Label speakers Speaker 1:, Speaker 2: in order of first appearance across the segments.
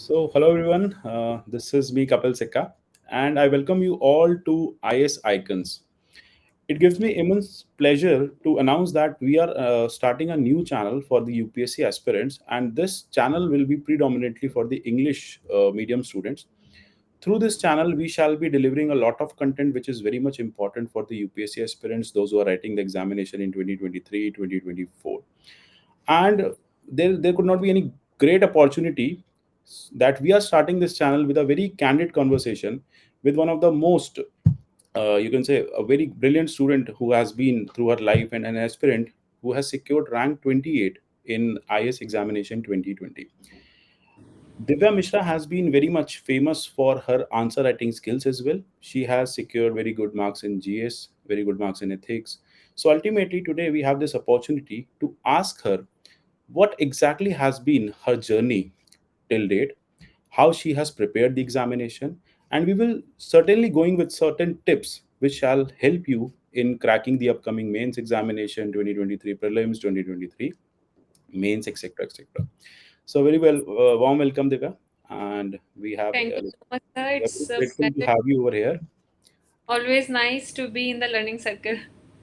Speaker 1: Hello everyone. This is me, Kapil Sikka, and I welcome you all to IAS Icons. It gives me immense pleasure to announce that we are starting a new channel for the UPSC aspirants, and this channel will be predominantly for the English medium students. Through this channel, we shall be delivering a lot of content which is very much important for the UPSC aspirants, those who are writing the examination in 2023, 2024. And there could not be any great opportunity that we are starting this channel with a very candid conversation with one of the most you can say a very brilliant student who has been through her life and an aspirant who has secured rank 28 in IS examination 2020. Divya Mishra has been very much famous for her answer writing skills as well. She has secured very good marks in GS, very good marks in ethics. So ultimately, today we have this opportunity to ask her what exactly has been her journey till date, how she has prepared the examination, and we will certainly going with certain tips which shall help you in cracking the upcoming mains examination 2023, prelims 2023, mains, etc., etc. So very well, warm welcome, Divya, and
Speaker 2: Thank you so much, sir.
Speaker 1: we are
Speaker 2: It's
Speaker 1: very
Speaker 2: a
Speaker 1: grateful to
Speaker 2: pleasure.
Speaker 1: have you over here.
Speaker 2: Always nice to be in the learning circle.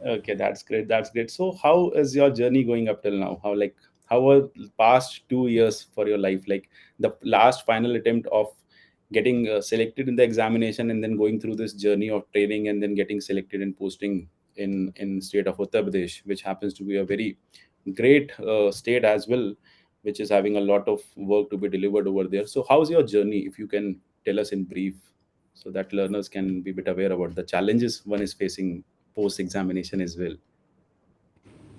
Speaker 1: Okay, that's great. That's great. So, how is your journey going up till now? How were the past 2 years for your life? Like the last final attempt of getting selected in the examination, and then going through this journey of training, and then getting selected and posting in state of Uttar Pradesh, which happens to be a very great state as well, which is having a lot of work to be delivered over there. So, how's your journey? If you can tell us in brief, so that learners can be a bit aware about the challenges one is facing post examination as well.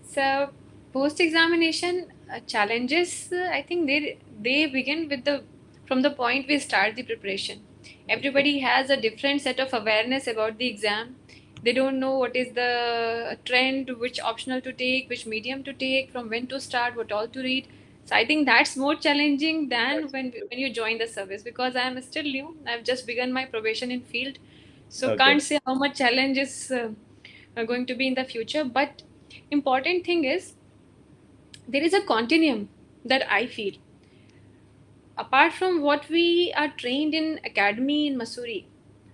Speaker 2: So, post-examination challenges, I think they begin with the from the point we start the preparation.
Speaker 1: Okay.
Speaker 2: Everybody has a different set of awareness about the exam. They don't know what is the trend, which optional to take, which medium to take, from when to start, what all to read. So I think that's more challenging than
Speaker 1: That's
Speaker 2: when you join the service, because I am still new. I've just begun my probation in field, so
Speaker 1: okay.
Speaker 2: can't say how much challenge is going to be in the future. But important thing is there is a continuum that I feel. Apart from what we are trained in academy in Missouri,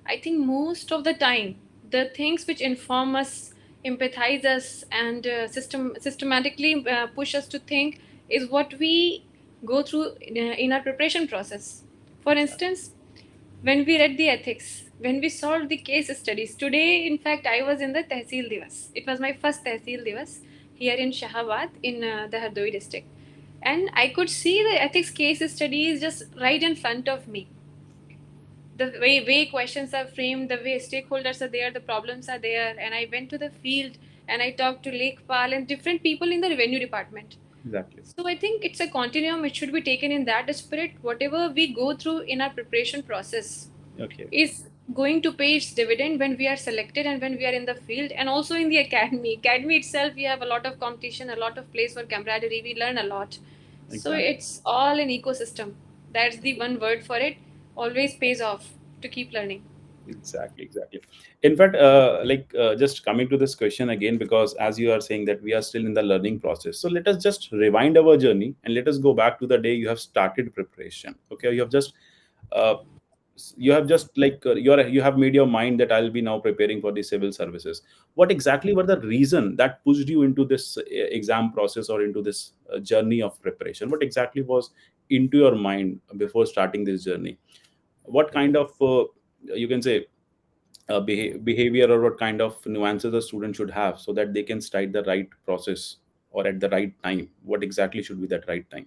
Speaker 2: I think most of the time the things which inform us, empathize us, and systematically push us to think is what we go through in our preparation process. For
Speaker 1: Exactly.
Speaker 2: instance, when we read the ethics, when we solved the case studies. Today, in fact, I was in the Tehsil Divas. It was my first Tehsil Divas here in Shahabad in the Hardoi district. And I could see the ethics case studies just right in front of me. The way questions are framed, the way stakeholders are there, the problems are there. And I went to the field and I talked to Lekpal and different people in the revenue department.
Speaker 1: Exactly.
Speaker 2: So I think it's a continuum. It should be taken in that spirit. Whatever we go through in our preparation process
Speaker 1: Okay.
Speaker 2: is going to pay its dividend when we are selected and when we are in the field, and also in the academy itself we have a lot of competition, a lot of place for camaraderie, we learn a lot. So
Speaker 1: Exactly.
Speaker 2: it's all an ecosystem. That's the one word for it. Always pays off to keep learning.
Speaker 1: Exactly. Exactly. In fact, just coming to this question again, because as you are saying that we are still in the learning process. So let us just rewind our journey and let us go back to the day you have started preparation. Okay. Uh, you have made your mind that I'll be now preparing for the civil services. What exactly were the reason that pushed you into this exam process or into this journey of preparation? What exactly was into your mind before starting this journey? What kind of you can say behavior, or what kind of nuances a student should have so that they can start the right process or at the right time? What exactly should be that right time?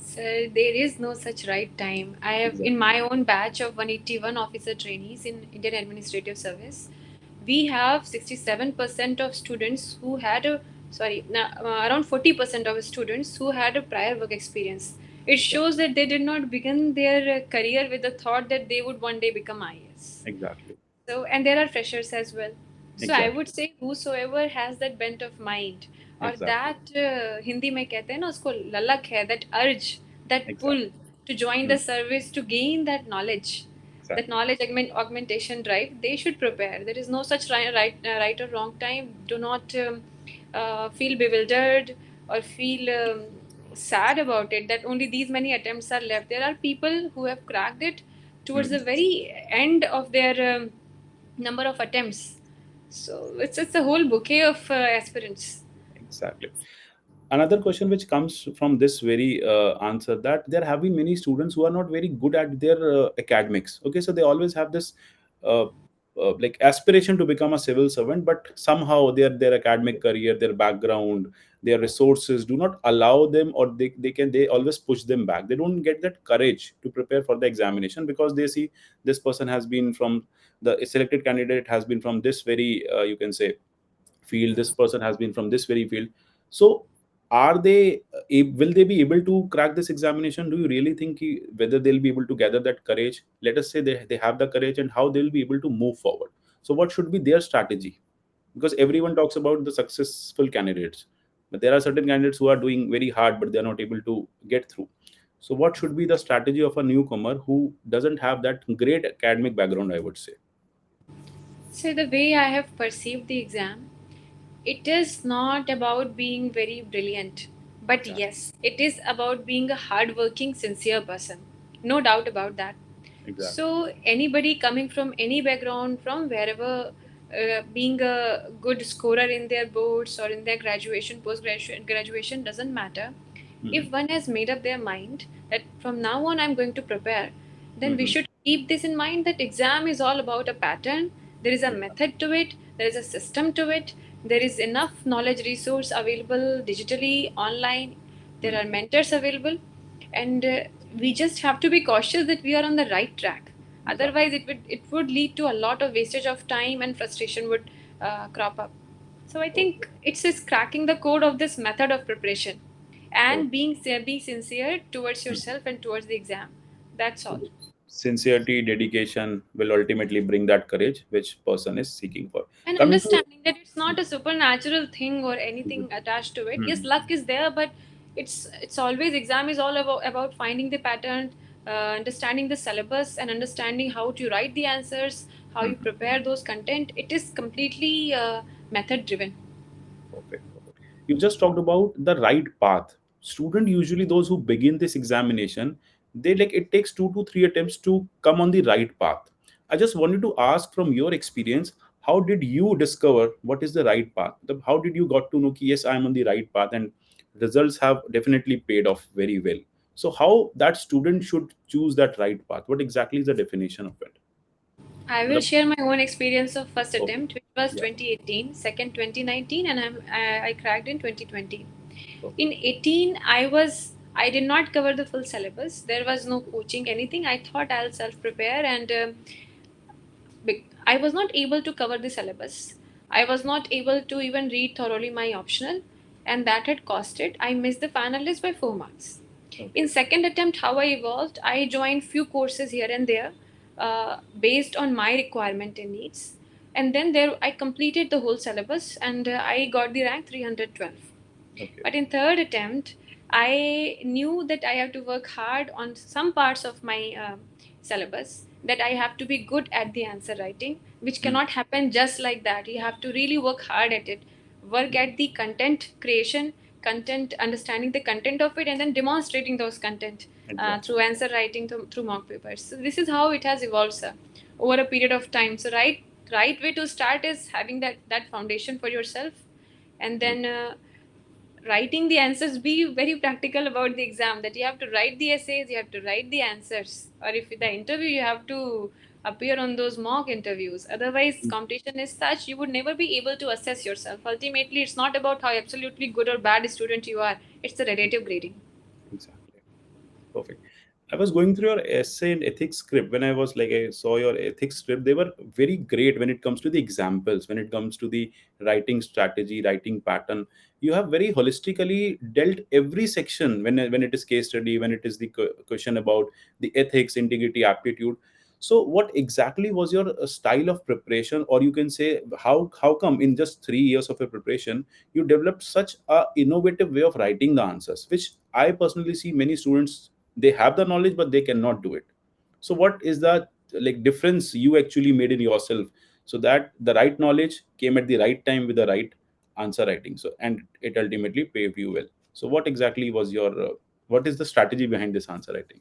Speaker 2: So there is no such right time. I have in
Speaker 1: Exactly.
Speaker 2: my own batch of 181 officer trainees in Indian Administrative Service, we have 67% of students who had a around 40% of students who had a prior work experience. It shows that they did not begin their career with the thought that they would one day become IAS.
Speaker 1: Exactly.
Speaker 2: So, and there are freshers as well. So I
Speaker 1: Exactly.
Speaker 2: would say whosoever has that bent of mind, or
Speaker 1: Exactly.
Speaker 2: that Hindi में कहते हैं ना उसको ललक है, that urge, that pull
Speaker 1: Exactly.
Speaker 2: to join the
Speaker 1: Hmm.
Speaker 2: service, to gain that
Speaker 1: Exactly.
Speaker 2: knowledge augmentation drive, they should prepare. There is no such right or wrong time. Do not feel bewildered or feel sad about it that only these many attempts are left. There are people who have cracked it towards the
Speaker 1: Mhm.
Speaker 2: very end of their number of attempts. So it's a whole bouquet of aspirants.
Speaker 1: Exactly. Another question which comes from this very answer, that there have been many students who are not very good at their academics. Okay, so they always have this uh, like aspiration to become a civil servant, but somehow their academic career, their background, their resources do not allow them, or they always push them back. They don't get that courage to prepare for the examination because they see this person has been from, the selected candidate has been from this very you can say field, this person has been from this very field. So are they will they be able to crack this examination? Do you really think whether they'll be able to gather that courage? Let us say they have the courage, and how they'll be able to move forward. So what should be their strategy? Because everyone talks about the successful candidates, but there are certain candidates who are doing very hard but they are not able to get through. So what should be the strategy of a newcomer who doesn't have that great academic background, I would say?
Speaker 2: So the way I have perceived the exam, it is not about being very brilliant, but
Speaker 1: Exactly.
Speaker 2: yes, it is about being a hardworking, sincere person. No doubt about that.
Speaker 1: Exactly.
Speaker 2: So, anybody coming from any background, from wherever, being a good scorer in their boards or in their graduation, post graduation, doesn't matter.
Speaker 1: Hmm.
Speaker 2: If one has made up their mind that from now on I'm going to prepare, then we
Speaker 1: Hmm.
Speaker 2: should keep this in mind that exam is all about a pattern. There is a method to it, there is a system to it, there is enough knowledge resource available digitally, online, there are mentors available, and we just have to be cautious that we are on the right track.
Speaker 1: Exactly.
Speaker 2: Otherwise, it would lead to a lot of wastage of time and frustration would crop up. So I
Speaker 1: Okay.
Speaker 2: think it's just cracking the code of this method of preparation
Speaker 1: Okay.
Speaker 2: and being sincere towards yourself and towards the exam. That's
Speaker 1: So
Speaker 2: all.
Speaker 1: sincerity, dedication will ultimately bring that courage which person is seeking for.
Speaker 2: And
Speaker 1: Coming to
Speaker 2: understanding that it's not a supernatural thing or anything attached to it. Yes,
Speaker 1: Mhm.
Speaker 2: luck is there, but it's always exam is all about finding the pattern, understanding the syllabus, and understanding how to write the answers, how you
Speaker 1: Mhm.
Speaker 2: prepare those content. It is completely method driven.
Speaker 1: Perfect. Perfect. You just talked about the right path. Student, usually those who begin this examination, they like it takes 2 to 3 attempts to come on the right path. I just wanted to ask from your experience, how did you discover what is the right path? How did you got to know ki, yes, I am on the right path, and results have definitely paid off very well. So how that student should choose that right path? What exactly is the definition of it?
Speaker 2: I will
Speaker 1: Matlab-
Speaker 2: share my own experience of first
Speaker 1: Okay.
Speaker 2: attempt, which was
Speaker 1: Yeah.
Speaker 2: 2018, second 2019, and I cracked in 2020. In
Speaker 1: Perfect.
Speaker 2: 18, I did not cover the full syllabus. There was no coaching, anything. I thought I'll self prepare, and I was not able to cover the syllabus. I was not able to even read thoroughly my optional, and that had costed. I missed the final list by 4 marks. In
Speaker 1: Okay.
Speaker 2: second attempt, how I evolved, I joined few courses here and there, based on my requirement and needs, and then there I completed the whole syllabus, and I got the rank 312.
Speaker 1: Okay.
Speaker 2: But in third attempt, I knew that I have to work hard on some parts of my syllabus, that I have to be good at the answer writing, which
Speaker 1: Hmm.
Speaker 2: cannot happen just like that. You have to really work hard at it, work at the content creation, content, understanding the content of it, and then demonstrating those content
Speaker 1: Exactly.
Speaker 2: through answer writing, through mock papers. So this is how it has evolved, sir, over a period of time. So right way to start is having that foundation for yourself, and
Speaker 1: Hmm.
Speaker 2: then writing the answers, be very practical about the exam, that you have to write the essays, you have to write the answers, or if the interview, you have to appear on those mock interviews. Otherwise, competition is such, you would never be able to assess yourself. Ultimately, it's not about how absolutely good or bad a student you are, it's the relative grading.
Speaker 1: Exactly. Perfect. I was going through your essay and ethics script. When I was like, I saw your ethics script, they were very great when it comes to the examples, when it comes to the writing strategy, writing pattern. You have very holistically dealt every section when it is case study, when it is the question about the ethics, integrity, aptitude. So, what exactly was your style of preparation, or you can say how come in just 3 years of a preparation you developed such a innovative way of writing the answers, which I personally see many students, they have the knowledge but they cannot do it. So what is the like difference you actually made in yourself, so that the right knowledge came at the right time with the right answer writing, so and it ultimately paved you well? So what exactly was your what is the strategy behind this answer writing?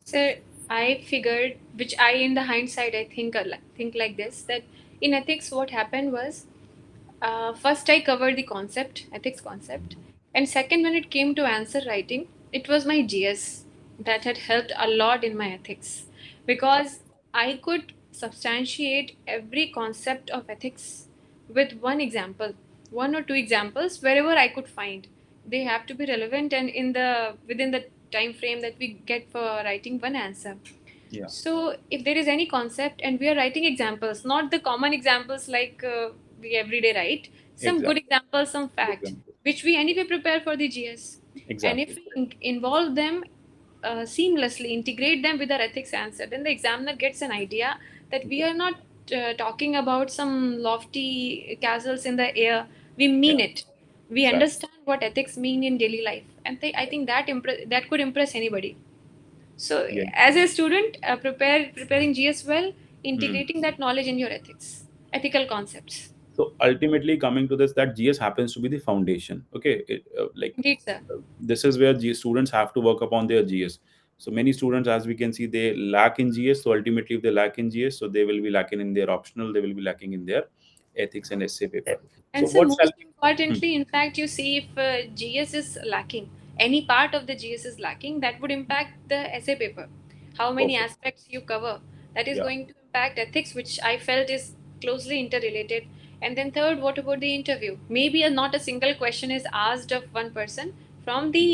Speaker 2: So I figured, which I, in the hindsight, I think like this, that in ethics, what happened was, first I covered the concept, ethics concept, and second, when it came to answer writing, it was my GS that had helped a lot in my ethics, because I could substantiate every concept of ethics with one example, one or two examples wherever I could find. They have to be relevant and in the within the time frame that we get for writing one answer.
Speaker 1: Yeah.
Speaker 2: So, if there is any concept and we are writing examples, not the common examples like we everyday write, some good
Speaker 1: Exactly.
Speaker 2: examples, some
Speaker 1: Good
Speaker 2: fact,
Speaker 1: example.
Speaker 2: which we anyway prepare for the GS. And if
Speaker 1: Exactly.
Speaker 2: we involve them seamlessly, integrate them with our ethics answer, then the examiner gets an idea that we are not talking about some lofty castles in the air. We
Speaker 1: Yeah.
Speaker 2: mean it. We
Speaker 1: Exactly.
Speaker 2: understand what ethics mean in daily life, and I think that that could impress anybody. So,
Speaker 1: Yeah.
Speaker 2: as a student, preparing GS well,
Speaker 1: Hmm.
Speaker 2: integrating that knowledge in your ethics, ethical concepts.
Speaker 1: So ultimately, coming to this, that GS happens to be the foundation. Okay,
Speaker 2: Indeed, sir.
Speaker 1: this is where students have to work upon their GS. So many students, as we can see, they lack in GS. So ultimately, if they lack in GS, so they will be lacking in their optional. They will be lacking in their ethics and essay paper. So
Speaker 2: And so,
Speaker 1: what shall
Speaker 2: most
Speaker 1: we?
Speaker 2: importantly, in fact, you see if GS is lacking, any part of the GS is lacking, that would impact the essay paper. How many
Speaker 1: Perfect.
Speaker 2: aspects you cover, that is
Speaker 1: Yeah.
Speaker 2: going to impact ethics, which I felt is closely interrelated. And then, third, what about the interview? Maybe not a single question is asked of one person from the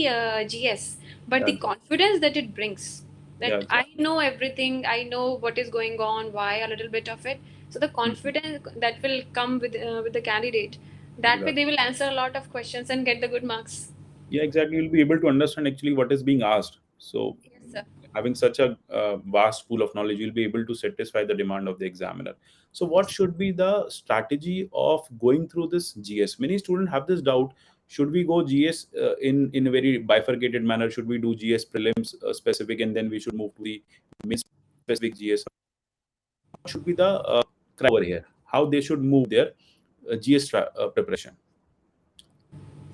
Speaker 2: GS, but
Speaker 1: Yeah.
Speaker 2: the
Speaker 1: Exactly.
Speaker 2: confidence that it brings,
Speaker 1: Yeah.
Speaker 2: that I
Speaker 1: Exactly.
Speaker 2: know everything, I know what is going on, why, a little bit of it. So the
Speaker 1: Mhm.
Speaker 2: confidence that will come with the candidate, that way
Speaker 1: Exactly.
Speaker 2: they will answer a lot of questions and get the good marks.
Speaker 1: Yeah, exactly. You'll be able to understand actually what is being asked. So,
Speaker 2: Yes, sir.
Speaker 1: having such a vast pool of knowledge, you'll be able to satisfy the demand of the examiner. So, what
Speaker 2: Yes.
Speaker 1: should be the strategy of going through this GS? Many students have this doubt: should we go GS in a very bifurcated manner? Should we do GS prelims specific and then we should move to the main specific GS? What should be the over here? How they should move their GS preparation?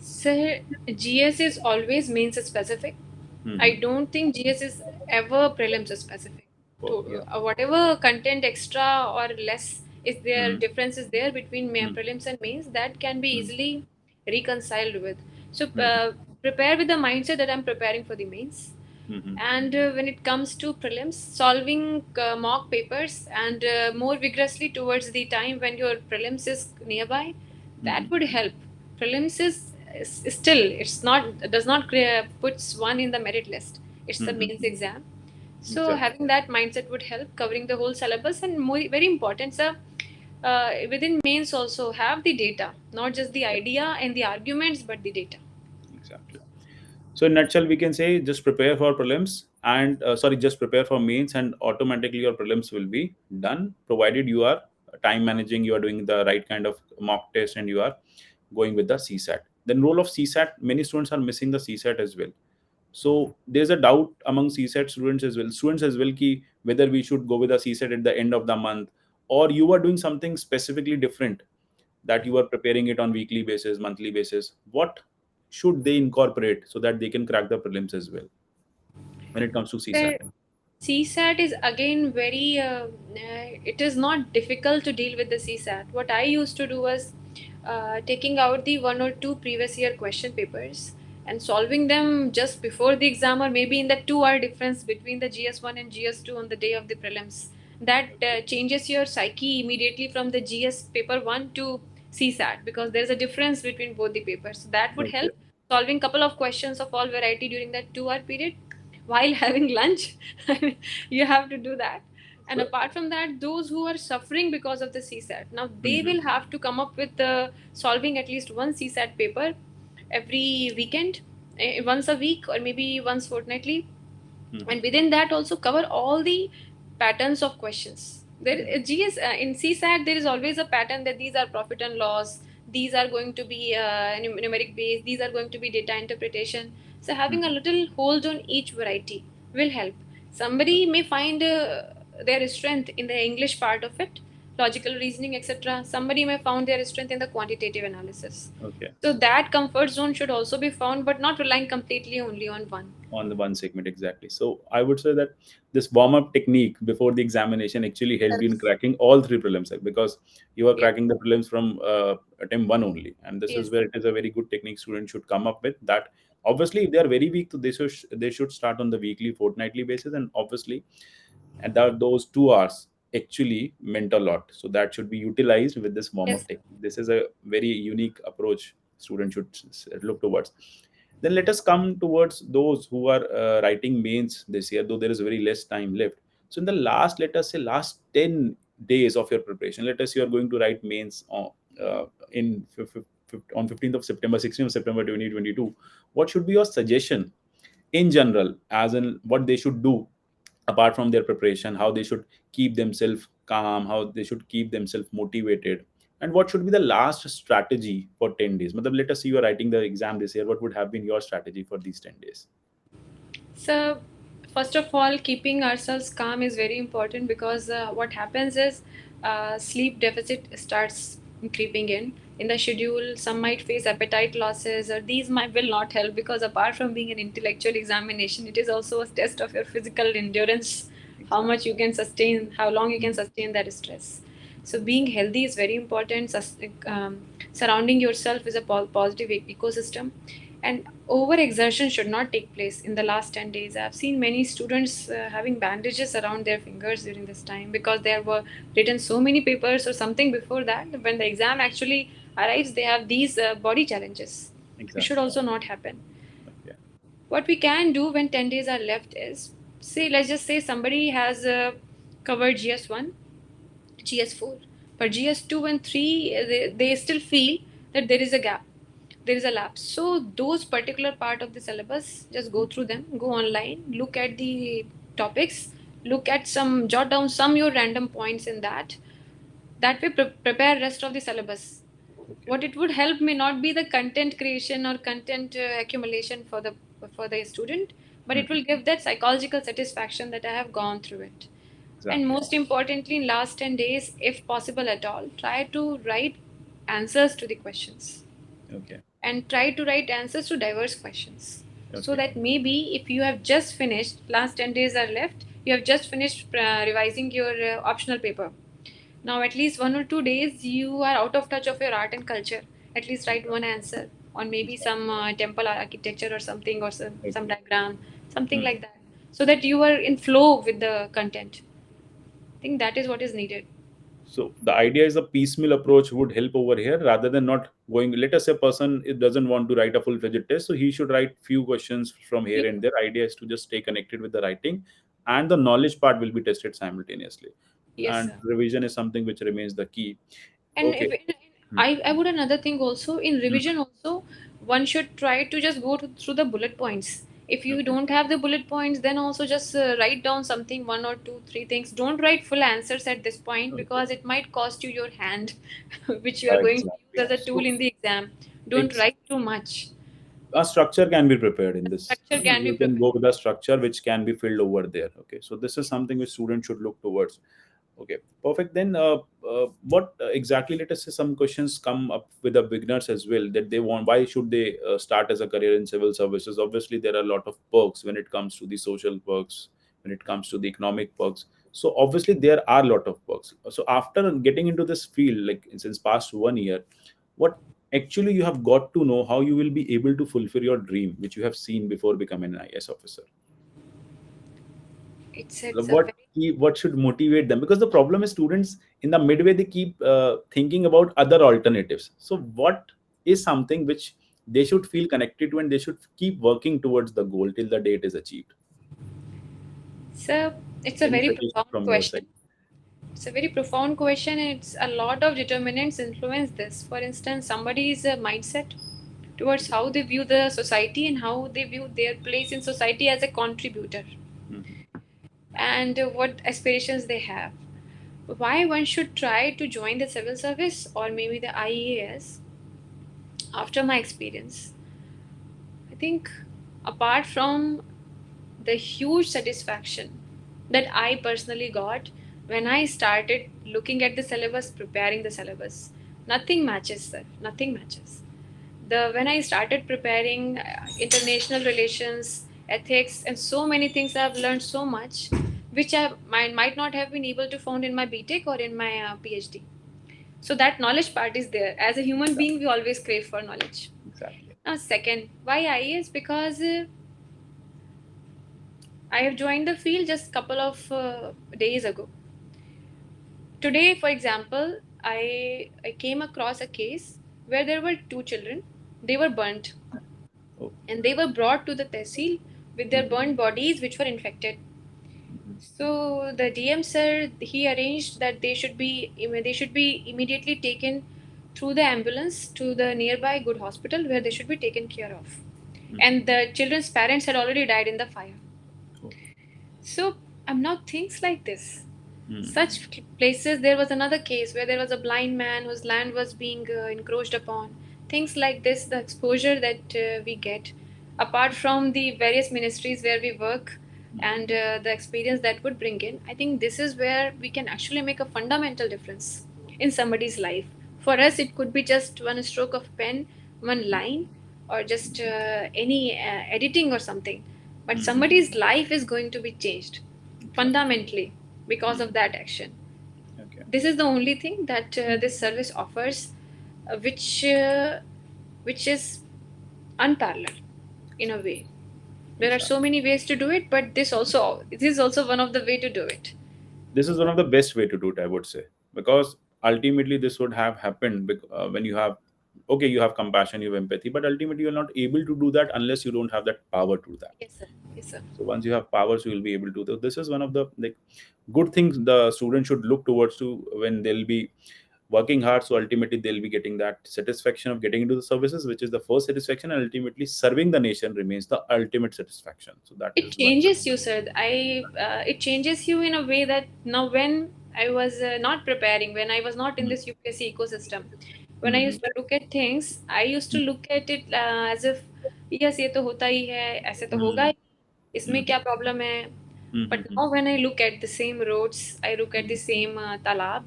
Speaker 2: So GS is always means specific. I
Speaker 1: Hmm.
Speaker 2: don't think GS is ever prelims specific. To
Speaker 1: Yeah.
Speaker 2: whatever content extra or less is there,
Speaker 1: Hmm.
Speaker 2: difference is there between
Speaker 1: Hmm.
Speaker 2: prelims and mains, that can be
Speaker 1: Hmm.
Speaker 2: easily reconciled with. So
Speaker 1: Hmm.
Speaker 2: prepare with the mindset that I'm preparing for the mains.
Speaker 1: Hmm.
Speaker 2: And when it comes to prelims, solving mock papers and more vigorously towards the time when your prelims is nearby, that
Speaker 1: Hmm.
Speaker 2: would help. Prelims is still, it's not, does not puts one in the merit list. It's the
Speaker 1: Hmm.
Speaker 2: mains exam. So
Speaker 1: Exactly.
Speaker 2: having that mindset would help covering the whole syllabus, and more very important, sir. Within mains also have the data, not just the idea and the arguments, but the data.
Speaker 1: Exactly. So in nutshell, we can say just prepare for prelims and sorry, just prepare for mains, and automatically your prelims will be done, provided you are time managing, you are doing the right kind of mock test, and you are going with the CSAT. Then role of CSAT, many students are missing the CSAT as well. So there's a doubt among CSAT students as well. Students as well, ki whether we should go with a CSAT at the end of the month, or you are doing something specifically different, that you are preparing it on weekly basis, monthly basis. What should they incorporate so that they can crack the prelims as well when it comes to CSAT?
Speaker 2: Sir, CSAT is again very, it is not difficult to deal with the CSAT. What I used to do was taking out the one or two previous year question papers and solving them just before the exam, or maybe in the 2 hour difference between the GS1 and GS2 on the day of the prelims. That changes your psyche immediately from the GS paper 1 to CSAT, because there's a difference between both the papers. So that would
Speaker 1: Okay.
Speaker 2: help solving couple of questions of all variety during that 2 hour period while having lunch. You have to do that. And
Speaker 1: So,
Speaker 2: apart from that, those who are suffering because of the CSAT, now they
Speaker 1: mhm,
Speaker 2: will have to come up with solving at least one CSAT paper every weekend, once a week, or maybe once fortnightly,
Speaker 1: mhm,
Speaker 2: and within that also cover all the patterns of questions. There
Speaker 1: yeah,
Speaker 2: GS in CSAT there is always a pattern that these are profit and loss, these are going to be numeric based, these are going to be data interpretation. So having a
Speaker 1: mhm,
Speaker 2: little hold on each variety will help. Somebody may find their strength in the English part of it, logical reasoning, etc. Somebody may found their strength in the quantitative analysis.
Speaker 1: Okay.
Speaker 2: So that comfort zone should also be found, but not relying completely only on one.
Speaker 1: On the one segment, exactly. So I would say that this warm up technique before the examination actually helped you in
Speaker 2: Helps.
Speaker 1: cracking all three prelims, like, because you are
Speaker 2: Yes.
Speaker 1: cracking the prelims from attempt one only, and this is
Speaker 2: Yes.
Speaker 1: where it is a very good technique students should come up with. That obviously if they are very weak, so they should start on the weekly, fortnightly basis, and obviously and that those 2 hours actually meant a lot, so that should be utilized with this warm up
Speaker 2: Yes.
Speaker 1: technique. This is a very unique approach students should look towards. Then let us come towards those who are writing mains this year, though there is very less time left. So in the last, let us say, last 10 days of your preparation, let us say you are going to write mains in on 15th of September, 16th of September 2022. What should be your suggestion in general, as in what they should do apart from their preparation, how they should keep themselves calm, how they should keep themselves motivated, and what should be the last strategy for 10 days? Matlab, let us say you are writing the exam this year, what would have been your strategy for these 10 days?
Speaker 2: So, first of all, keeping ourselves calm is very important because what happens is sleep deficit starts creeping in. In the schedule, some might face appetite losses, or these might will not help because apart from being an intellectual examination, it is also a test of your physical endurance, how much
Speaker 1: Exactly.
Speaker 2: you can sustain, how long you can
Speaker 1: Mhm.
Speaker 2: sustain that stress. So, being healthy is very important. Surrounding yourself is a positive ecosystem, and overexertion should not take place in the last 10 days. I've seen many students having bandages around their fingers during this time because there were written so many papers or something before that. When the exam actually arrives, they have these body challenges. It should
Speaker 1: Exactly.
Speaker 2: also not happen.
Speaker 1: Okay.
Speaker 2: What we can do when 10 days are left is, say, let's just say somebody has covered GS1, GS4, but GS2 and 3, they still feel that there is a gap, there is a lapse. So those particular part of the syllabus, just go through them, go online, look at the topics, look at some, jot down some your random points in that. That way, prepare rest of the syllabus.
Speaker 1: Okay.
Speaker 2: What it would help may not be the content creation or content accumulation for the student, but it
Speaker 1: Mhm.
Speaker 2: will give that psychological satisfaction that I have gone through it. And
Speaker 1: Exactly.
Speaker 2: most importantly, in last 10 days, if possible at all, try to write answers to the questions,
Speaker 1: Okay.
Speaker 2: and try to write answers to diverse questions, so
Speaker 1: Okay.
Speaker 2: that maybe if you have just finished, last 10 days are left, you have just finished revising your optional paper. Now at least 1 or 2 days you are out of touch of your art and culture. At least write one answer on maybe
Speaker 1: Exactly.
Speaker 2: some temple architecture or something, or some
Speaker 1: Okay.
Speaker 2: diagram, something
Speaker 1: Hmm.
Speaker 2: like that, so that you are in flow with the content. I think that is what is needed.
Speaker 1: So the idea is a piecemeal approach would help over here, rather than not going. Let us say a person it doesn't want to write a full-fledged test, so he should write few questions from here
Speaker 2: Yes.
Speaker 1: and there. Idea is to just stay connected with the writing, and the knowledge part will be tested simultaneously.
Speaker 2: Yes,
Speaker 1: And
Speaker 2: sir.
Speaker 1: revision is something which remains the key.
Speaker 2: And
Speaker 1: Okay.
Speaker 2: if
Speaker 1: Hmm.
Speaker 2: I would another thing also in
Speaker 1: Hmm.
Speaker 2: revision also, one should try to just go through the bullet points. If you
Speaker 1: Okay.
Speaker 2: don't have the bullet points, then also just write down something, one or two, three things. Don't write full answers at this point
Speaker 1: Okay.
Speaker 2: because it might cost you your hand, which you are going to use
Speaker 1: Exactly.
Speaker 2: as a tool
Speaker 1: So
Speaker 2: in the exam. Don't
Speaker 1: ex-
Speaker 2: write too much.
Speaker 1: a structure can be prepared in this.
Speaker 2: Structure can be
Speaker 1: You can
Speaker 2: prepared.
Speaker 1: go with a structure which can be filled over there. Okay, so this is something which students should look towards. Okay, perfect. Then what exactly, let us say some questions come up with the beginners as well, that they want, why should they start as a career in civil services? Obviously there are a lot of perks when it comes to the social perks, when it comes to the economic perks. So obviously there are a lot of perks. So after getting into this field, like since past 1 year, what actually you have got to know how you will be able to fulfill your dream which you have seen before becoming an IS officer?
Speaker 2: It's a
Speaker 1: what
Speaker 2: very
Speaker 1: what should motivate them? Because the problem is students in the midway they keep thinking about other alternatives. So what is something which they should feel connected to, and they should keep working towards the goal till the date is achieved?
Speaker 2: so it's a
Speaker 1: Any
Speaker 2: very
Speaker 1: suggestion
Speaker 2: profound
Speaker 1: from your
Speaker 2: question.
Speaker 1: side?
Speaker 2: It's a very profound question, and it's a lot of determinants influence this. For instance, somebody's mindset towards how they view the society and how they view their place in society as a contributor,
Speaker 1: Mhm.
Speaker 2: and what aspirations they have. Why one should try to join the civil service or maybe the IAS after my experience? I think apart from the huge satisfaction that I personally got when I started looking at the syllabus, preparing the syllabus, nothing matches, sir. Nothing matches. When I started preparing international relations, ethics, and so many things, I've learned so much, which might not have been able to found in my BTech or in my PhD. So that knowledge part is there. As a human being, we always crave for knowledge.
Speaker 1: Exactly.
Speaker 2: Now, second, why IAS? Because I have joined the field just couple of days ago. Today, for example, I came across a case where there were two children. They were burnt
Speaker 1: Oh.
Speaker 2: and they were brought to the tehsil with their
Speaker 1: Mhm.
Speaker 2: burnt bodies which were infected.
Speaker 1: Mhm.
Speaker 2: So the DM sir, he arranged that they should be immediately taken through the ambulance to the nearby good hospital where they should be taken care of.
Speaker 1: Mhm.
Speaker 2: And the children's parents had already died in the fire.
Speaker 1: Oh.
Speaker 2: So now things like this.
Speaker 1: Mhm.
Speaker 2: Such places, there was another case where there was a blind man whose land was being encroached upon. Things like this, the exposure that we get, apart from the various ministries where we work
Speaker 1: Mhm.
Speaker 2: and the experience that would bring in, I think this is where we can actually make a fundamental difference in somebody's life. For us, it could be just one stroke of pen, one line, or just any editing or something. But
Speaker 1: Mhm.
Speaker 2: somebody's life is going to be changed
Speaker 1: Exactly.
Speaker 2: fundamentally because
Speaker 1: Mhm.
Speaker 2: of that action.
Speaker 1: Okay.
Speaker 2: This is the only thing that
Speaker 1: Mhm.
Speaker 2: this service offers, which is unparalleled in a way. There are so
Speaker 1: Exactly.
Speaker 2: many ways to do it, but this is also one of the way to do it.
Speaker 1: This is one of the best way to do it, I would say, because ultimately this would have happened when you have, okay, you have compassion, you have empathy, but ultimately you're not able to do that unless you don't have that power to do that.
Speaker 2: Yes, sir. Yes, sir.
Speaker 1: So once you have powers, you will be able to do. This is one of the like good things the student should look towards to when they'll be working hard. So ultimately they'll be getting that satisfaction of getting into the services, which is the first satisfaction, and ultimately serving the nation remains the ultimate satisfaction. So that
Speaker 2: It
Speaker 1: is one.
Speaker 2: changes you, sir. It changes you in a way that now when I was not preparing, when I was not in this UPSC ecosystem, when I
Speaker 1: Mm-hmm.
Speaker 2: used to look at things, I used to look at it as if yes, ये तो होता ही है, ऐसे तो होगा
Speaker 1: Mm-hmm.
Speaker 2: ही, इसमें क्या problem है? But
Speaker 1: Mm-hmm.
Speaker 2: now when I look at the same roads, I look at the same talab,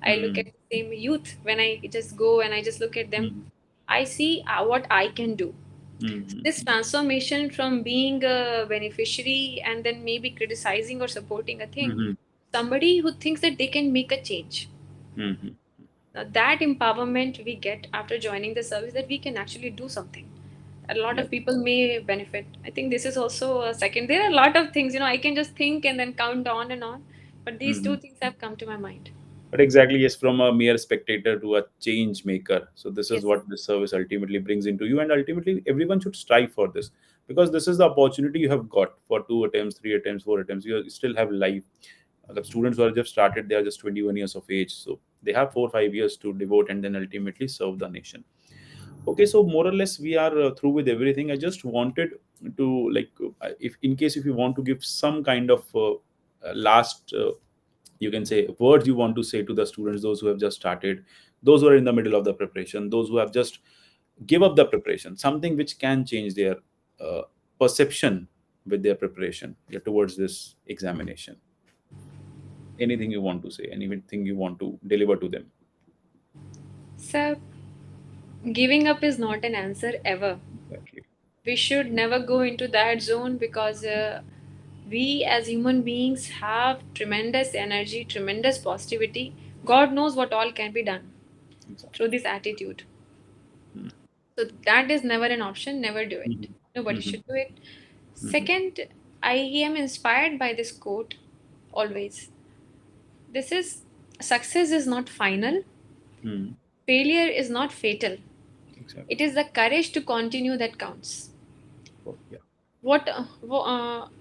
Speaker 2: I look
Speaker 1: Mm-hmm.
Speaker 2: at the same youth. When I just go and I just look at them, I see what I can do. This
Speaker 1: Mm-hmm.
Speaker 2: transformation from being a beneficiary and then maybe criticizing or supporting a thing,
Speaker 1: Mm-hmm.
Speaker 2: somebody who thinks that they can make a change.
Speaker 1: Mm-hmm.
Speaker 2: Now, that empowerment we get after joining the service, that we can actually do something. A lot of
Speaker 1: Yep.
Speaker 2: people may benefit. I think this is also a second. There are a lot of things, I can just think and then count on and on. But these
Speaker 1: Mm-hmm.
Speaker 2: two things have come to my mind.
Speaker 1: But exactly, yes, from a mere spectator to a change maker. So this is
Speaker 2: Yes.
Speaker 1: what this service ultimately brings into you, and ultimately everyone should strive for this, because this is the opportunity you have got for 2 attempts, 3 attempts, 4 attempts. You still have life. The students who are just started, they are just 21 years of age, so they have 4 5 years to devote and then ultimately serve the nation. Okay, so more or less we are through with everything. I just wanted to like, if in case if you want to give some kind of last you can say words you want to say to the students, those who have just started, those who are in the middle of the preparation, those who have just give up the preparation, something which can change their uh, perception with their preparation, yeah, towards this examination. Anything you want to say, anything you want to deliver to them?
Speaker 2: So, giving up is not an answer ever.
Speaker 1: Exactly.
Speaker 2: We should never go into that zone because we as human beings have tremendous energy, tremendous positivity. God knows what all can be done through
Speaker 1: Exactly.
Speaker 2: this attitude. So that is never an option, never do it.
Speaker 1: Mhm.
Speaker 2: Nobody
Speaker 1: Mhm.
Speaker 2: should do it.
Speaker 1: Mhm.
Speaker 2: Second, I am inspired by this quote always. This is success is not final,
Speaker 1: Mhm.
Speaker 2: failure is not fatal. It
Speaker 1: Exactly.
Speaker 2: is the courage to continue that counts.
Speaker 1: Oh, yeah.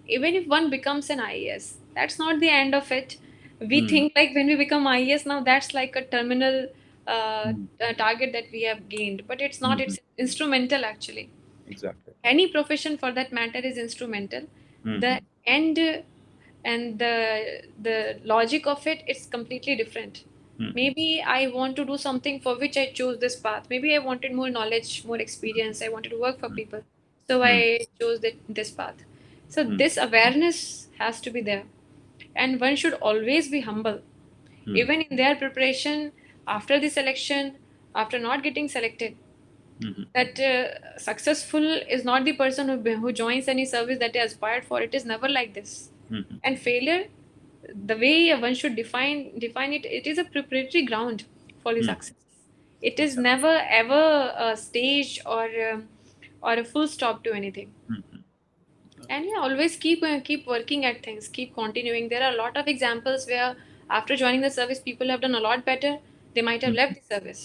Speaker 2: Even if one becomes an IAS, that's not the end of it. We
Speaker 1: Mhm.
Speaker 2: think like when we become IAS now, that's like a terminal
Speaker 1: Mhm.
Speaker 2: target that we have gained, but it's not.
Speaker 1: Mhm.
Speaker 2: It's instrumental actually.
Speaker 1: Exactly.
Speaker 2: Any profession for that matter is instrumental. The
Speaker 1: Mhm.
Speaker 2: end and the logic of it is completely different.
Speaker 1: Mhm.
Speaker 2: Maybe I want to do something for which I chose this path. Maybe I wanted more knowledge, more experience. I wanted to work for people, so
Speaker 1: Mhm.
Speaker 2: I chose this path. So
Speaker 1: Mhm.
Speaker 2: this awareness has to be there, and one should always be humble,
Speaker 1: Hmm.
Speaker 2: even in their preparation after the selection, after not getting selected.
Speaker 1: Hmm.
Speaker 2: That successful is not the person who joins any service that they aspired for. It is never like this.
Speaker 1: Hmm.
Speaker 2: And failure, the way one should define it, it is a preparatory ground for the
Speaker 1: Hmm.
Speaker 2: success. It is
Speaker 1: Exactly.
Speaker 2: never ever a stage or a full stop to anything.
Speaker 1: Hmm.
Speaker 2: And
Speaker 1: Okay.
Speaker 2: yeah, always keep working at things, keep continuing. There are a lot of examples where after joining the service people have done a lot better. They might have left
Speaker 1: Hmm.
Speaker 2: the service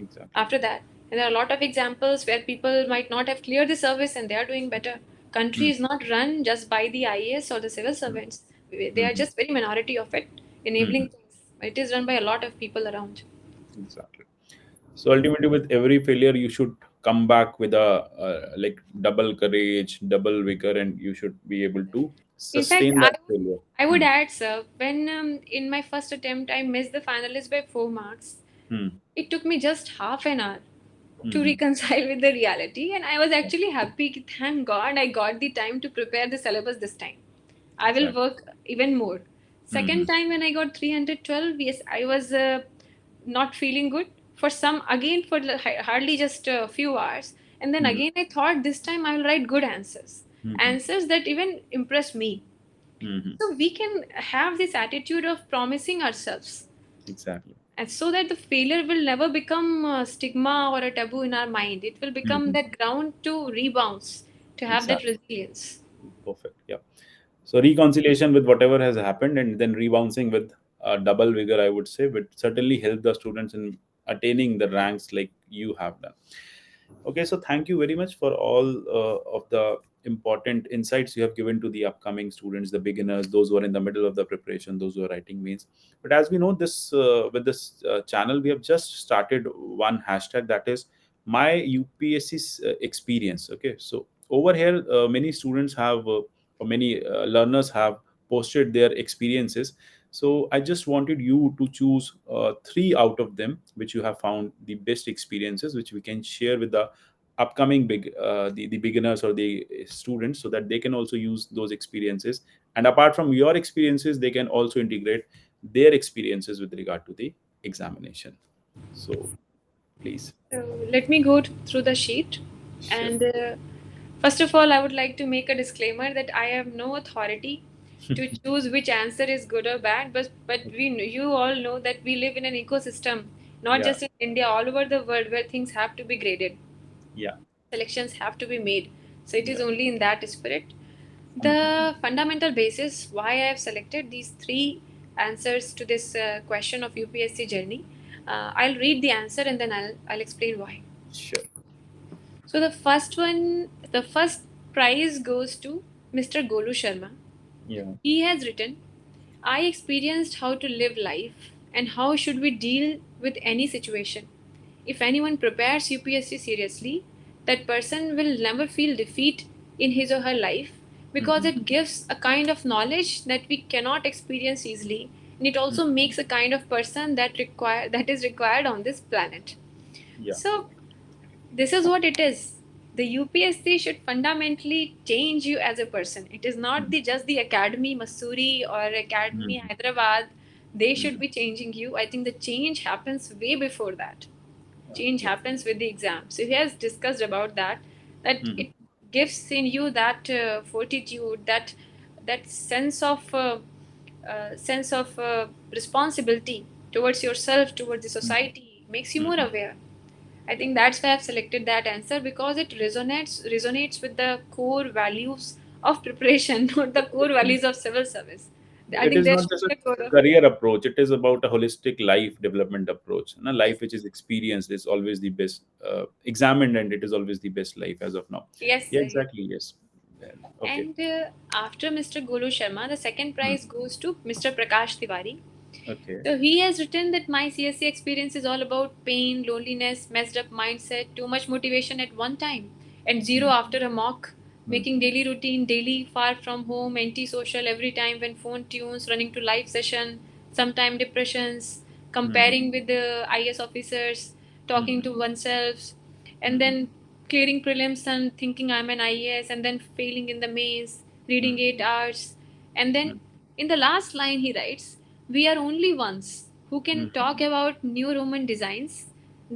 Speaker 1: Exactly.
Speaker 2: after that. And there are a lot of examples where people might not have cleared the service and they are doing better. Country
Speaker 1: Hmm.
Speaker 2: is not run just by the IAS or the civil servants. They are
Speaker 1: Hmm.
Speaker 2: just very minority of it enabling
Speaker 1: Hmm.
Speaker 2: things. It is run by a lot of people around.
Speaker 1: Exactly. So ultimately, with every failure, you should come back with a like double courage, double vigor, and you should be able to
Speaker 2: In fact,
Speaker 1: sustain that failure.
Speaker 2: I would
Speaker 1: Hmm.
Speaker 2: add, sir, when in my first attempt I missed the finalist by 4 marks,
Speaker 1: Hmm.
Speaker 2: it took me just half an hour to
Speaker 1: Hmm.
Speaker 2: reconcile with the reality, and I was actually happy. Thank God I got the time to prepare the syllabus this time. I will
Speaker 1: Exactly.
Speaker 2: work even more.
Speaker 1: Hmm.
Speaker 2: Second time when I got 312, yes, I was not feeling good for some again for hardly just a few hours, and then
Speaker 1: Hmm.
Speaker 2: again I thought this time I will write good answers,
Speaker 1: Hmm.
Speaker 2: answers that even impress me.
Speaker 1: Hmm.
Speaker 2: So we can have this attitude of promising ourselves,
Speaker 1: Exactly.
Speaker 2: and so that the failure will never become a stigma or a taboo in our mind. It will become
Speaker 1: Hmm.
Speaker 2: that ground to rebounds, to have that
Speaker 1: Exactly.
Speaker 2: resilience.
Speaker 1: Perfect. Yeah. So reconciliation with whatever has happened and then rebouncing with double vigor, I would say, would certainly help the students in attaining the ranks like you have done. Okay, so thank you very much for all of the important insights you have given to the upcoming students, the beginners, those who are in the middle of the preparation, those who are writing mains. But as we know, this with this channel, we have just started one hashtag, that is my UPSC experience. Okay, so over here, many students have or many learners have posted their experiences. So I just wanted you to choose three out of them which you have found the best experiences, which we can share with the upcoming the beginners or the students, so that they can also use those experiences. And apart from your experiences, they can also integrate their experiences with regard to the examination. So please.
Speaker 2: So let me go through the sheet.
Speaker 1: Sure.
Speaker 2: And first of all, I would like to make a disclaimer that I have no authority to choose which answer is good or bad. But you all know that we live in an ecosystem, not
Speaker 1: Yeah.
Speaker 2: just in India, all over the world, where things have to be graded,
Speaker 1: Yeah.
Speaker 2: selections have to be made. So it is
Speaker 1: Yeah.
Speaker 2: only in that spirit.
Speaker 1: Mhm.
Speaker 2: The fundamental basis why I have selected these three answers to this question of UPSC journey. I'll read the answer and then I'll explain why.
Speaker 1: Sure.
Speaker 2: So the first one, the first prize goes to Mr. Golu Sharma.
Speaker 1: Yeah.
Speaker 2: He has written, I experienced how to live life and how should we deal with any situation. If anyone prepares UPSC seriously, that person will never feel defeat in his or her life because
Speaker 1: Mhm.
Speaker 2: it gives a kind of knowledge that we cannot experience easily, and it also
Speaker 1: Mhm.
Speaker 2: makes a kind of person that is required on this planet.
Speaker 1: Yeah.
Speaker 2: So this is what it is. The UPSC should fundamentally change you as a person. It is not
Speaker 1: Mhm.
Speaker 2: just the Academy Masuri or Academy
Speaker 1: Mhm.
Speaker 2: Hyderabad. They should
Speaker 1: Mhm.
Speaker 2: be changing you. I think the change happens way before that. Change
Speaker 1: Okay.
Speaker 2: happens with the exam. So he has discussed about that. That
Speaker 1: Mhm.
Speaker 2: it gives in you that fortitude, that sense of responsibility towards yourself, towards the
Speaker 1: Mhm.
Speaker 2: society. Makes you more
Speaker 1: Mhm.
Speaker 2: aware. I
Speaker 1: Yeah.
Speaker 2: think that's why I've selected that answer because it resonates with the core values of preparation, not the core values of civil service. I
Speaker 1: It
Speaker 2: think
Speaker 1: is
Speaker 2: there
Speaker 1: not
Speaker 2: should
Speaker 1: just
Speaker 2: be
Speaker 1: a
Speaker 2: a core of
Speaker 1: career approach, it is about a holistic life development approach. And a life which is experienced is always the best, examined, and it is always the best life as of now.
Speaker 2: yes,
Speaker 1: Yeah,
Speaker 2: yes.
Speaker 1: exactly. Yes. Yeah. Okay.
Speaker 2: And after Mr. Golu Sharma, the second
Speaker 1: Hmm.
Speaker 2: prize goes to Mr. Prakash Tiwari.
Speaker 1: Okay.
Speaker 2: So he has written that my CSE experience is all about pain, loneliness, messed up mindset, too much motivation at one time, and zero
Speaker 1: Hmm.
Speaker 2: after a mock.
Speaker 1: Hmm.
Speaker 2: Making daily routine, daily far from home, anti-social every time when phone tunes, running to live session, sometime depressions,
Speaker 1: Hmm.
Speaker 2: comparing with the IS officers, talking
Speaker 1: Hmm.
Speaker 2: to oneself, and
Speaker 1: Hmm.
Speaker 2: then clearing prelims and thinking I'm an IAS, and then failing in the maze, reading
Speaker 1: Hmm.
Speaker 2: 8 hours, and then
Speaker 1: Hmm.
Speaker 2: In the last line, he writes, "We are only ones who can
Speaker 1: Mhm.
Speaker 2: talk about new Roman designs,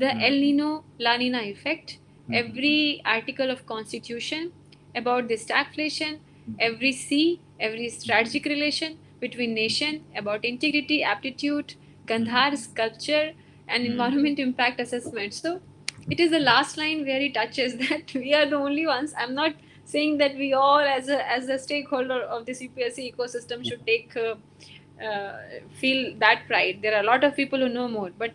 Speaker 2: the El Nino La Nina effect,
Speaker 1: Mhm.
Speaker 2: every article of constitution, about the stagflation,
Speaker 1: Mhm.
Speaker 2: every sea, every strategic relation between nation, about integrity, aptitude,
Speaker 1: Mhm.
Speaker 2: Gandhar sculpture, and
Speaker 1: Mhm.
Speaker 2: environment impact assessment." So it is the last line where he touches that we are the only ones. I'm not saying that we all, as a stakeholder of this UPSC ecosystem, should take uh, feel that pride. There are a lot of people who know more, but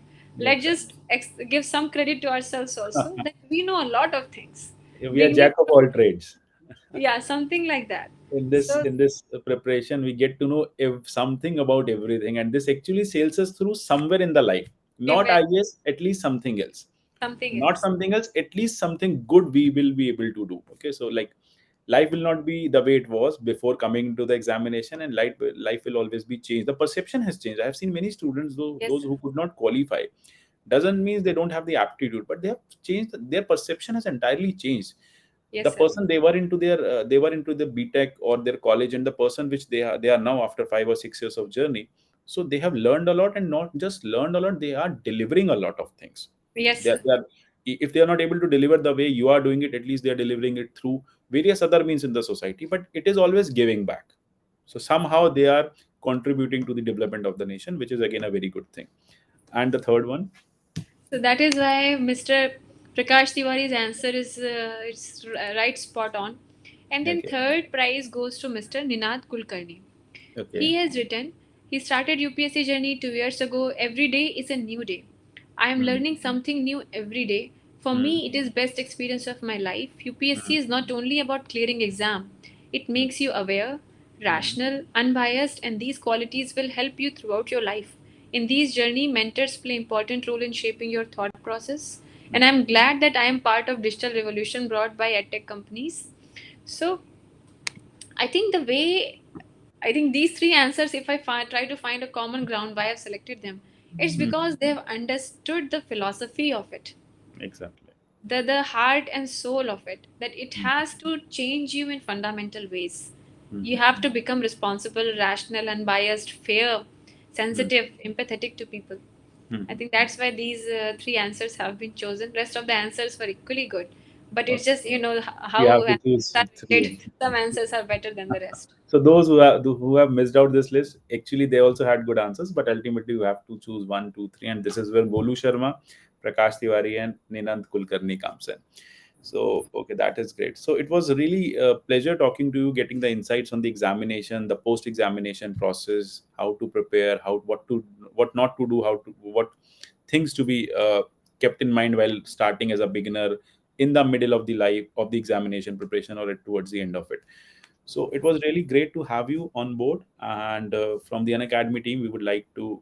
Speaker 2: let's
Speaker 1: Exactly.
Speaker 2: just give some credit to ourselves also that we know a lot of things.
Speaker 1: We are
Speaker 2: We need
Speaker 1: jack of
Speaker 2: to,
Speaker 1: all trades.
Speaker 2: yeah, something like that.
Speaker 1: In this
Speaker 2: So
Speaker 1: in this preparation, we get to know something about everything, and this actually sails us through somewhere in the life. Not
Speaker 2: event,
Speaker 1: IAS, at least something else.
Speaker 2: something
Speaker 1: Not
Speaker 2: else.
Speaker 1: something else, at least something good we will be able to do. Okay, so like life will not be the way it was before coming to the examination, and life will always be changed. The perception has changed. I have seen many students,
Speaker 2: Yes,
Speaker 1: those
Speaker 2: sir.
Speaker 1: who could not qualify, doesn't mean they don't have the aptitude, but they have changed. Their perception has entirely changed. The
Speaker 2: Yes, sir.
Speaker 1: person they were into the BTech or their college, and the person which they are now after 5 or 6 years of journey. So they have learned a lot, and not just learned a lot, they are delivering a lot of things.
Speaker 2: Yes,
Speaker 1: they are,
Speaker 2: sir.
Speaker 1: they are if they are not able to deliver the way you are doing it, at least they are delivering it through various other means in the society, but it is always giving back. So somehow they are contributing to the development of the nation, which is again a very good thing. And the third one.
Speaker 2: So that is why Mr. Prakash Tiwari's answer is right spot on. And then
Speaker 1: Okay.
Speaker 2: third prize goes to Mr. Ninad Kulkarni. He
Speaker 1: Okay.
Speaker 2: has written, he started UPSC journey 2 years ago. Every day is a new day. I am
Speaker 1: Hmm.
Speaker 2: learning something new every day. For
Speaker 1: Hmm.
Speaker 2: me, it is best experience of my life.
Speaker 1: Hmm.
Speaker 2: UPSC is not only about clearing exam. It
Speaker 1: Hmm.
Speaker 2: makes you aware,
Speaker 1: Hmm.
Speaker 2: rational, unbiased, and these qualities will help you throughout your life. In these journey, mentors play important role in shaping your thought process. And
Speaker 1: Hmm.
Speaker 2: I'm glad that I am part of digital revolution brought by edtech companies. So I think the way I think these three answers, if I try to find a common ground why I've selected them, it's
Speaker 1: Hmm.
Speaker 2: because they've understood the philosophy of it,
Speaker 1: Exactly.
Speaker 2: the heart and soul of it, that it
Speaker 1: Hmm.
Speaker 2: has to change you in fundamental ways. You
Speaker 1: Hmm.
Speaker 2: have to become responsible, rational, unbiased, fair,
Speaker 1: Hmm.
Speaker 2: sensitive, empathetic to people. I
Speaker 1: Hmm.
Speaker 2: think that's why these three answers have been chosen. Rest of the answers were equally good, but it's
Speaker 1: Okay.
Speaker 2: just
Speaker 1: You
Speaker 2: how
Speaker 1: have to
Speaker 2: answers
Speaker 1: choose
Speaker 2: are
Speaker 1: three
Speaker 2: rated.
Speaker 1: only.
Speaker 2: Some answers are better than the rest.
Speaker 1: So those who have missed out this list, actually they also had good answers, but ultimately you have to choose one, two, three, and this is where Golu Sharma, Prakash Tiwari, and Ninant Kulkarni comes in. So okay, that is great. So it was really a pleasure talking to you, getting the insights on the examination, the post-examination process, how to prepare, what not to do, what things to be kept in mind while starting as a beginner, in the middle of the life of the examination preparation, or towards the end of it. So it was really great to have you on board. And from the Unacademy team, we would like to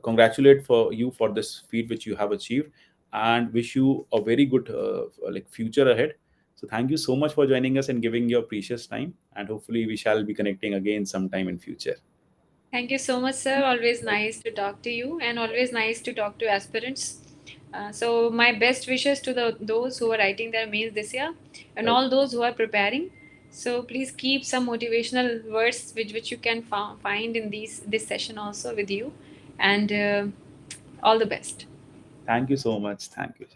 Speaker 1: congratulate for you for this feat which you have achieved, and wish you a very good future ahead. So thank you so much for joining us and giving your precious time. And hopefully we shall be connecting again sometime in future.
Speaker 2: Thank you so much, sir. Always nice to talk to you, and always nice to talk to aspirants. So, my best wishes to those who are writing their mails this year, and
Speaker 1: Okay.
Speaker 2: all those who are preparing. So, please keep some motivational words which you can find in this session also with you, and all the best.
Speaker 1: Thank you so much. Thank you.